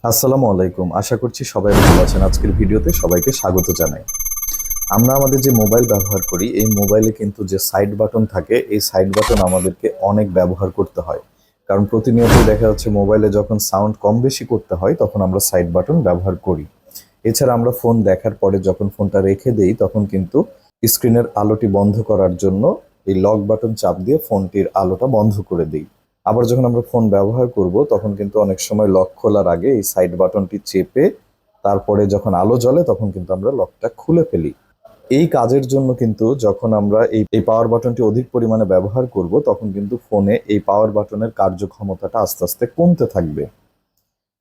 আসসালামু আলাইকুম। আশা করছি সবাই ভালো আছেন। আজকের ভিডিওতে সবাইকে স্বাগত জানাই। আমরা আমাদের যে মোবাইল ব্যবহার করি, এই মোবাইলে কিন্তু যে সাইড বাটন থাকে, এই সাইড বাটন আমাদেরকে অনেক ব্যবহার করতে হয়। কারণ প্রতিনিয়তই দেখা যাচ্ছে মোবাইলে যখন সাউন্ড কম বেশি করতে হয়, তখন আমরা সাইড বাটন ব্যবহার করি। এছাড়া আমরা ফোন দেখার পরে যখন ফোনটা রেখে দেই, তখন কিন্তু স্ক্রিনের আলোটি বন্ধ করার জন্য এই লক বাটন চাপ দিয়ে ফোনটির আলোটা বন্ধ করে দিই। আবার যখন আমরা ফোন ব্যবহার করব, তখন কিন্তু অনেক সময় লক খোলার আগে এই সাইড বাটনটি চেপে তারপরে যখন আলো জ্বলে, তখন কিন্তু আমরা লকটা খুলে ফেলি। এই কাজের জন্য কিন্তু যখন আমরা এই পাওয়ার বাটনটি অধিক পরিমাণে ব্যবহার করব, তখন কিন্তু ফোনে এই পাওয়ার বাটনের কার্যক্ষমতাটা আস্তে আস্তে কমতে থাকবে।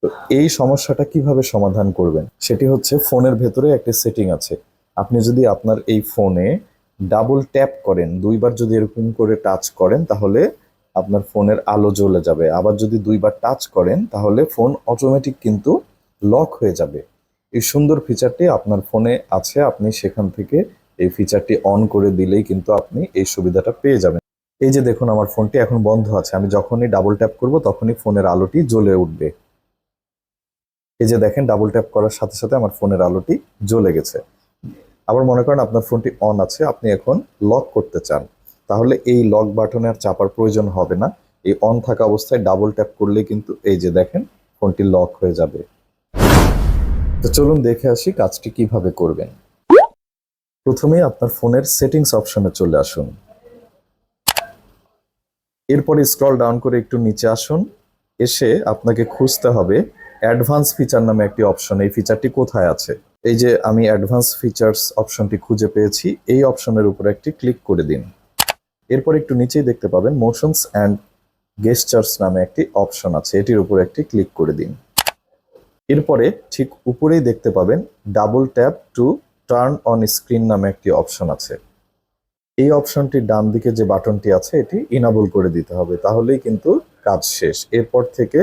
তো এই সমস্যাটা কিভাবে সমাধান করবেন, সেটি হচ্ছে ফোনের ভেতরে একটা সেটিং আছে। আপনি যদি আপনার এই ফোনে ডাবল ট্যাপ করেন, দুইবার যদি এরকম করে টাচ করেন, তাহলে আপনার ফোনের আলো জ্বলে যাবে। আবার যদি দুইবার টাচ করেন, তাহলে ফোন অটোমেটিক কিন্তু লক হয়ে যাবে। এই সুন্দর ফিচারটি আপনার ফোনে আছে, আপনি সেখান থেকে এই ফিচারটি অন করে দিলেই কিন্তু আপনি এই সুবিধাটা পেয়ে যাবেন। এই যে দেখুন, আমার ফোনটি এখন বন্ধ আছে, আমি যখনই ডাবল ট্যাপ করব তখনই ফোনের আলোটি জ্বলে উঠবে। এই যে দেখেন, ডাবল ট্যাপ করার সাথে সাথে আমার ফোনের আলোটি জ্বলে গেছে। আবার মনে করেন আপনার ফোনটি অন আছে, আপনি এখন লক করতে চান, তাহলে এই লক বাটনে আর চাপার প্রয়োজন হবে না। এই অন থাকা অবস্থায় ডাবল ট্যাপ করলে কিন্তু এই যে দেখেন, ফোনটি লক হয়ে যাবে। তো চলুন দেখে আসি কাজটি কিভাবে করবেন। প্রথমে আপনার ফোনের সেটিংস অপশনে চলে আসুন। এরপরে স্ক্রল ডাউন করে একটু নিচে আসুন। এসে আপনাকে খুঁজতে হবে অ্যাডভান্স ফিচার নামে একটি অপশন। এই ফিচারটি কোথায় আছে? এই যে আমি অ্যাডভান্স ফিচার্স অপশনটি খুঁজে পেয়েছি, এই অপশনের উপর একটি ক্লিক করে দিন। এরপর একটু নিচেই দেখতে পাবেন মোশনস অ্যান্ড গেস্টার্স নামে একটি অপশন আছে, এটির উপর একটি ক্লিক করে দিন। এরপরে ঠিক উপরেই দেখতে পাবেন double tap to turn on screen নামে একটি অপশন আছে। এই অপশনটির ডান দিকে যে বাটনটি আছে, এটি ইনেবল করে দিতে হবে, তাহলেই কিন্তু কাজ শেষ। এরপর থেকে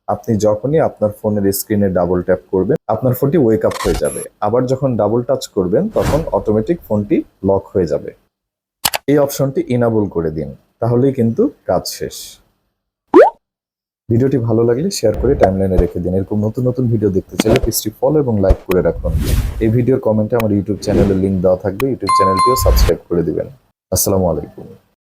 আপনি যখনই আপনার ফোনের স্ক্রিনে ডাবল ট্যাপ করবেন, আপনার ফোনটি ওয়েক আপ হয়ে যাবে। আবার যখন ডাবল টাচ করবেন, তখন অটোমেটিক ফোনটি লক হয়ে যাবে। এই অপশনটি ইনেবল করে দিন, তাহলেই কিন্তু কাজ শেষ। ভিডিওটি ভালো লাগলে শেয়ার করে টাইমলাইনে রেখে দিন। এরকম নতুন নতুন ভিডিও দেখতে চাইলে পেজটি ফলো এবং লাইক করে রাখুন। এই ভিডিওর কমেন্টে আমার ইউটিউব চ্যানেলের লিংক দেওয়া থাকবে, ইউটিউব চ্যানেলটিও সাবস্ক্রাইব করে দিবেন। আসসালামু আলাইকুম।